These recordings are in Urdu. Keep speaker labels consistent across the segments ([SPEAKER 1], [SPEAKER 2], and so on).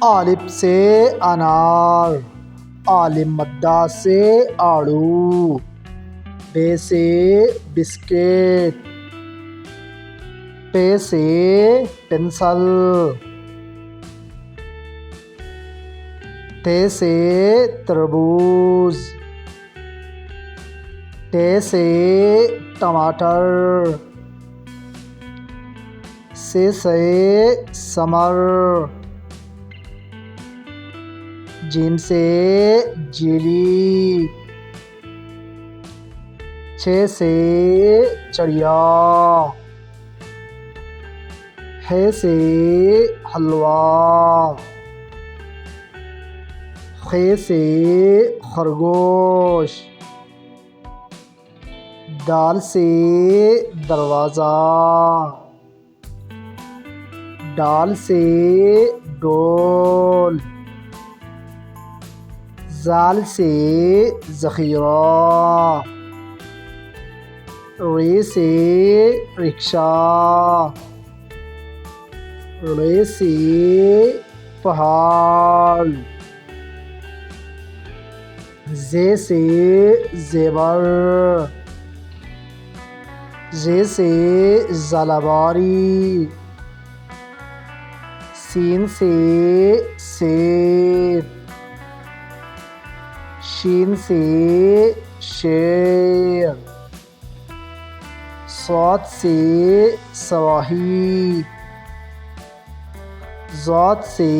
[SPEAKER 1] الف سے انار، عالم مدہ سے آڑو، بے سے بسکٹ، پے سے پنسل، تے سے تربوز، ٹے سے ٹماٹر، سے ثمر، جیم سے جیلی، چھ سے چڑیا، ہے سے حلوہ، خے سے خرگوش، دال سے دروازہ، ڈال سے ڈول، زال سے ذخیرہ، رے سے رکشہ، رے سے پہاڑ، زے سے زیور، زے سے زالاباری، سین سے سیب، شین سے شیر، صاد سے سواہی، ضاد سے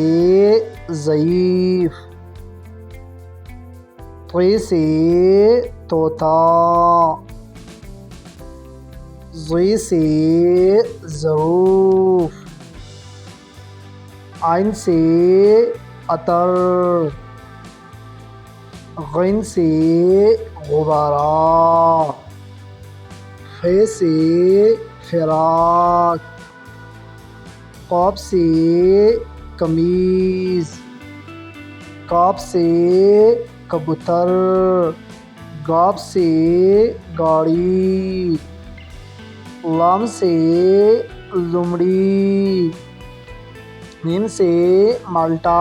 [SPEAKER 1] ضعیف، طے سے طوطا، ضے سے ظروف، عین سے عطر، غین سے غبارہ، فے سے فراق، قاف سے قمیض، کاف سے کبوتر، گاف سے گاڑی، لام سے لومڑی، میم سے مالٹا۔